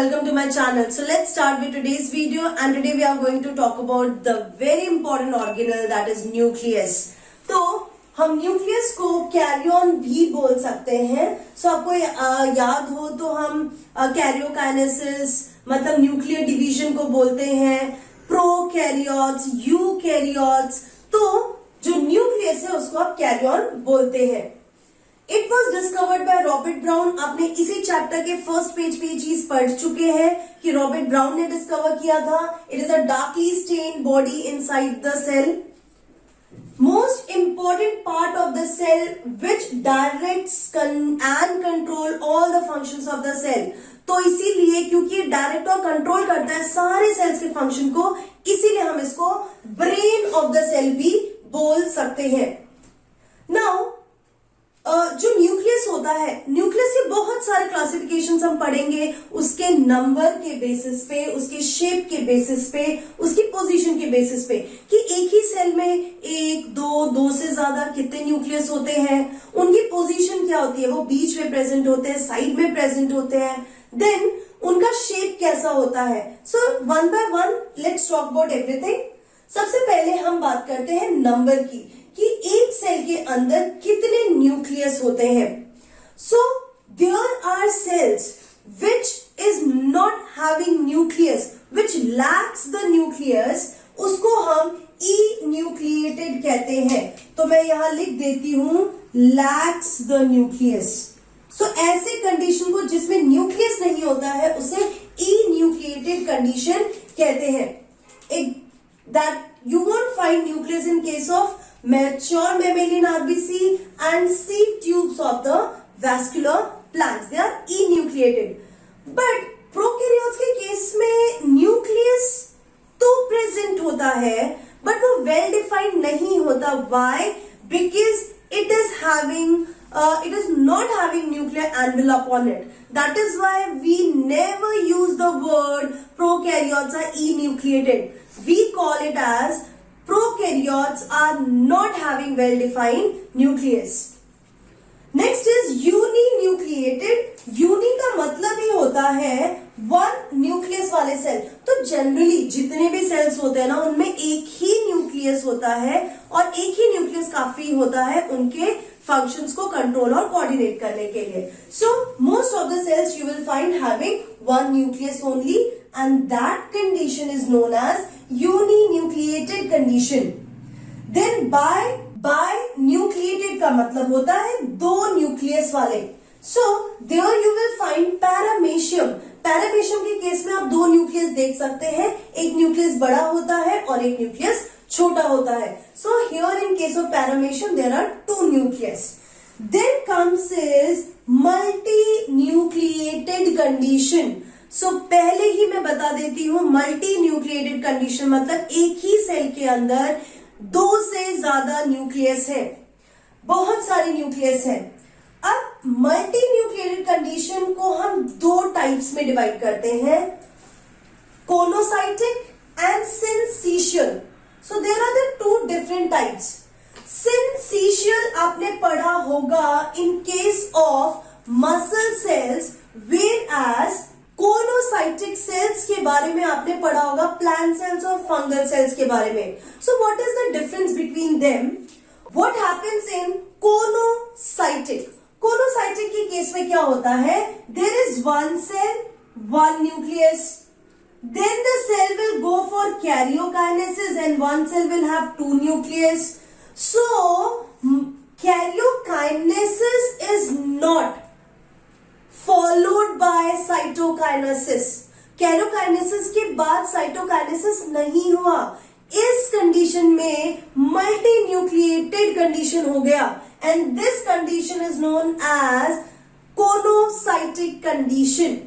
welcome to my channel. So let's start with today's video, and today we are going to talk about the very important organelle that is nucleus. तो हम nucleus को carrion भी बोल सकते हैं. सो आपको याद हो तो हम कैरियोकाइनेसिस मतलब न्यूक्लियर डिवीजन को बोलते हैं, प्रोकैरियोट्स, यूकैरियोट्स. तो जो न्यूक्लियस है उसको आप कैरियन बोलते हैं. It was discovered by Robert brown. आपने इसी चैप्टर के फर्स्ट पेज पे ये चीज पढ़ चुके हैं कि रॉबर्ट ब्राउन ने डिस्कवर किया था. It is a darkly stained body inside the cell. Most important part of the cell which directs and control all the functions of the cell. तो इसीलिए क्योंकि डायरेक्ट और कंट्रोल करता है सारे सेल्स के फंक्शन को, इसीलिए हम इसको ब्रेन ऑफ द सेल भी बोल सकते हैं. नाउ जो न्यूक्लियस होता है, न्यूक्लियस के बहुत सारे क्लासिफिकेशन हम पढ़ेंगे, उसके नंबर के बेसिस पे, उसके शेप के बेसिस पे, उसकी पोजीशन के बेसिस पे कि एक ही सेल में एक दो से ज्यादा कितने न्यूक्लियस होते हैं, उनकी पोजीशन क्या होती है, वो बीच में प्रेजेंट होते हैं, साइड में प्रेजेंट होते हैं, देन उनका शेप कैसा होता है. So one by one let's talk about everything. सबसे पहले हम बात करते हैं नंबर की कि एक सेल के अंदर कितने न्यूक्लियस होते हैं. So there are cells which is not having nucleus, which lacks the nucleus, उसको हम इन्यूक्लिएटेड कहते हैं. तो मैं यहां लिख देती हूं लैक्स द न्यूक्लियस. सो ऐसे कंडीशन को जिसमें न्यूक्लियस नहीं होता है उसे इन्यूक्लिएटेड कंडीशन कहते हैं. That you won't find nucleus in case of mature mammalian RBC and sieve tubes of the vascular plants. They are enucleated. But prokaryotes के केस में nucleus तो present होता है but वो well defined नहीं होता. Why? Because it is not having nuclear envelope upon it. That is why we never use the word prokaryotes are enucleated. We call it as prokaryotes are not having well defined nucleus. Next is uninucleated. uni का मतलब ही होता है one nucleus वाले cell. तो generally जितने भी sales होते हैं ना उनमें एक ही न्यूक्लियस होता है और एक ही न्यूक्लियस काफी होता है उनके फंक्शंस को कंट्रोल और कोऑर्डिनेट करने के लिए. So most of the cells you will find having one nucleus only and that condition is known as uninucleated condition. Then binucleated का मतलब होता है दो न्यूक्लियस वाले. So there you will find paramecium. Paramecium के केस में आप दो न्यूक्लियस देख सकते हैं, एक न्यूक्लियस बड़ा होता है और एक न्यूक्लियस छोटा होता है. So here in case of paramecium there are two nucleus. Then comes is multinucleated condition. सो पहले ही मैं बता देती हूं मल्टी न्यूक्लिएटेड कंडीशन मतलब एक ही सेल के अंदर दो से ज्यादा न्यूक्लियस है, बहुत सारे न्यूक्लियस है. अब मल्टी न्यूक्लिएटेड कंडीशन को हम दो टाइप्स में डिवाइड करते हैं, coenocytic and syncytial. So there are the two different types. Syncytial आपने पढ़ा होगा in case of muscle cells, whereas coenocytic cells के बारे में आपने पढ़ा होगा प्लांट सेल्स और फंगल सेल्स के बारे में. So what is the difference between them? What happens in coenocytic? Coenocytic के केस में क्या होता है, there is one cell, one nucleus. Then the cell will go for karyokinesis and one cell will have two nucleus. So karyokinesis is not followed by cytokinesis. Karyokinesis के बाद cytokinesis नहीं हुआ. इस कंडीशन में मल्टी न्यूक्लिएटेड कंडीशन हो गया and this condition is known as coenocytic condition.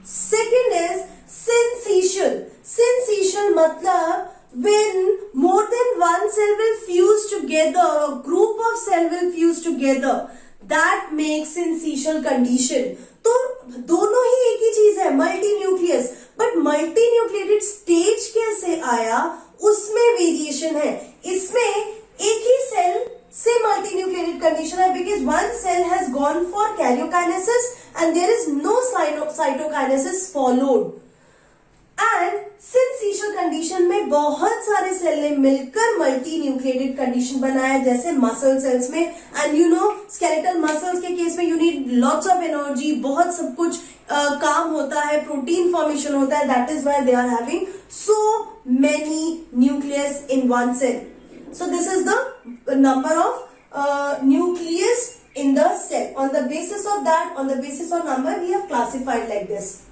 Second is syncytial. Syncytial मतलब when more than one cell will fuse together or a group of cell will fuse together, that makes syncytial condition. तो दोनों ही एक ही चीज है, multi nucleus, but multi nucleated stage कैसे आया उसमें वेरिएशन है. इसमें एक ही सेल से मल्टी न्यूक्लिएटेड कंडीशन है because one cell has gone for karyokinesis and there is no cytokinesis followed. And syncytial condition में बहुत सारे सेल ने मिलकर मल्टी न्यूक्लिएटेड कंडीशन बनाया, जैसे मसल सेल्स में. And you know skeletal muscles के केस में you need lots of energy, बहुत सब कुछ काम होता है, प्रोटीन फॉर्मेशन होता है. That is why they are having so many nucleus in one cell. So this is the number of nucleus in the cell. On the basis of that, on the basis of number, we have classified like this.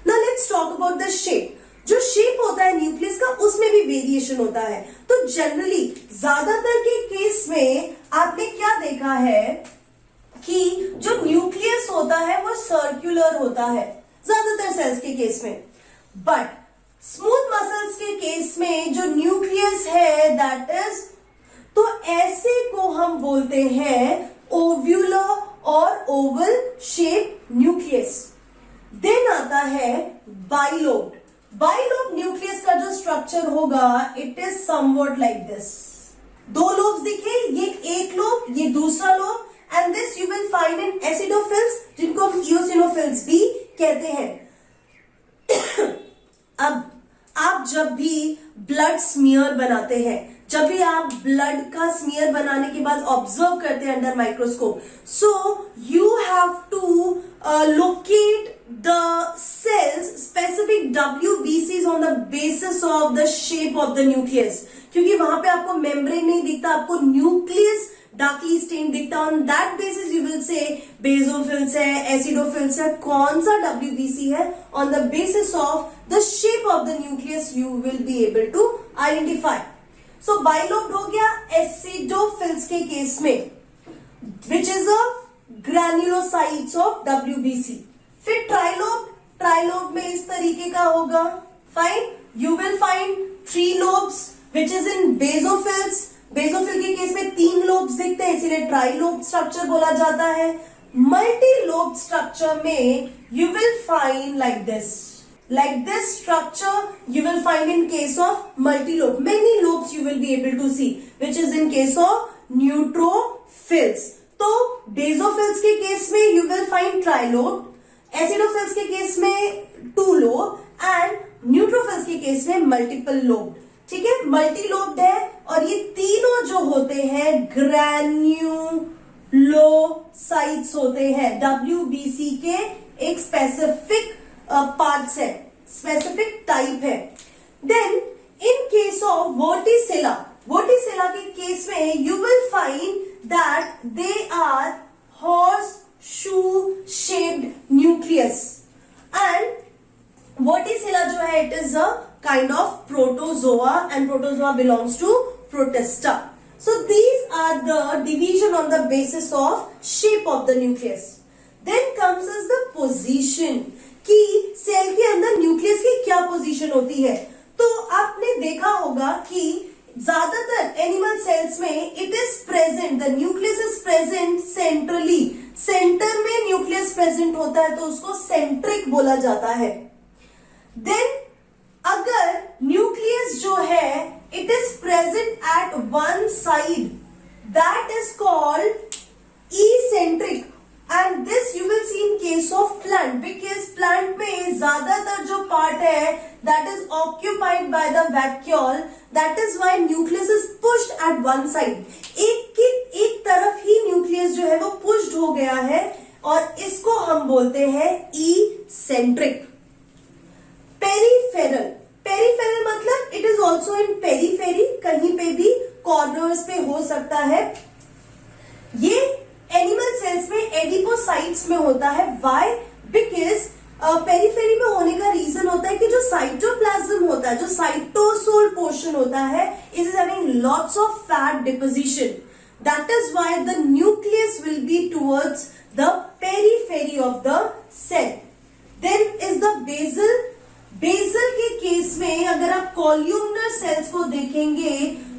Now let's talk about the shape. जो shape होता है nucleus का, उसमें भी variation होता है. तो generally ज्यादातर के केस में आपने क्या देखा है कि जो न्यूक्लियस होता है वो सर्कुलर होता है ज्यादातर सेल्स के केस में. बट स्मूथ मसल्स के केस में जो न्यूक्लियस है दैट इज, तो ऐसे को हम बोलते हैं ओव्यूलर और ओवल शेप न्यूक्लियस. देन आता है बाइलोब. बाइलोब न्यूक्लियस का जो स्ट्रक्चर होगा it is somewhat like this. दो लोब्स दिखे, ये एक लोब, ये दूसरा lobe, and this you will find in acidophils जिनको हम इओसिनोफिल्स भी कहते हैं. अब आप जब भी ब्लड स्मीयर बनाते हैं, जब भी आप ब्लड का स्मीयर बनाने के बाद ऑब्जर्व करते हैं under microscope, so you have to locate the cells specific WBCs on the basis of the shape of the nucleus. क्योंकि वहां पे आपको मेम्ब्रेन नहीं दिखता, आपको न्यूक्लियस डार्कली स्टेन दिखता. On that basis you will say basophils है, acidophils है, कौन सा WBC है. On the basis of the shape of the nucleus you will be able to identify. So bilobe हो गया एसिडोफिल्स के केस में, which is a granulocytes of WBC. फिर ट्राइलोब, ट्राइलोब में इस तरीके का होगा. Fine, you will find 3 lobes which is in basophils. Basophil के केस में 3 लोब्स दिखते हैं, इसीलिए ट्राइलोब स्ट्रक्चर बोला जाता है. मल्टी लोब स्ट्रक्चर में you will find like this. Like this structure you will find in case of multilobe. Many lobes you will be able to see, which is in case of neutrophils. तो basophils के case में you will find trilobe, acidophils के case में 2 lobe and neutrophils के case में multiple lobe. ठीक है, multilobed है, और ये तीनों जो होते हैं granulocytes होते हैं. WBC के एक स्पेसिफिक पार्ट्स है, स्पेसिफिक टाइप है. Then in case of Vorticella, Vorticella के केस में you will find that they are horseshoe shaped nucleus. And Vorticella जो है it is a kind of protozoa, and protozoa belongs to Protista. So these are the division on the basis of shape of the nucleus. Then comes is the position, कि cell के अंदर nucleus की क्या position होती है. तो आपने देखा होगा कि ज्यादातर एनिमल सेल्स में it is present, the nucleus is present centrally. Centre में न्यूक्लियस प्रेजेंट होता है तो उसको सेंट्रिक बोला जाता है. देन अगर न्यूक्लियस जो है it is present at one side, that is called eccentric. And this you will see in case of plant, because plant में ज्यादातर जो पार्ट है that is occupied by the vacuole. That is why nucleus is pushed at one side. एक तरफ ही nucleus जो है वो pushed हो गया है, और इसको हम बोलते हैं इसेंट्रिक. पेरिफेरल, पेरिफेरल मतलब it is also in periphery, कहीं पे भी कॉर्नर्स पे हो सकता है. ये एनिमल सेल्स में एडिपोसाइट्स में होता है. व्हाई? बिकॉज पेरीफेरी में होने का रीजन होता है कि जो साइटोप्लाज्म होता है, जो साइटोसोल पोर्शन होता है, is having lots of fat deposition. That is why the nucleus will be towards the periphery of the cell. Then is the basal. Basal के केस में अगर आप कॉल्यूमनर सेल्स को देखेंगे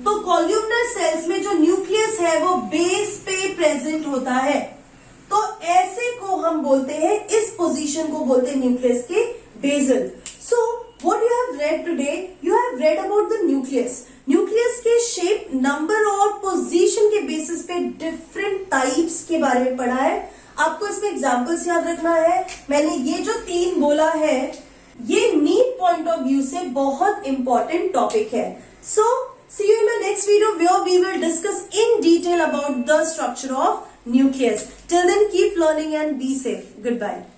तो कॉल्यूमनर सेल्स में जो न्यूक्लियस है वो बेस पे प्रेजेंट होता है. तो ऐसे को हम बोलते हैं, इस पोजीशन को बोलते हैं न्यूक्लियस के basal. So what you have read today, you have read about the nucleus. Nucleus के शेप, नंबर और पोजीशन के बेसिस पे डिफरेंट टाइप्स के बारे में पढ़ा है. आपको इसमें एग्जाम्पल्स याद रखना है। मैंने ये जो 3 बोला है, ये नीट पॉइंट ऑफ व्यू से बहुत इंपॉर्टेंट टॉपिक है। सो see you in my next video where we will discuss in detail about the structure of nucleus. Till then, keep learning and be safe. Goodbye.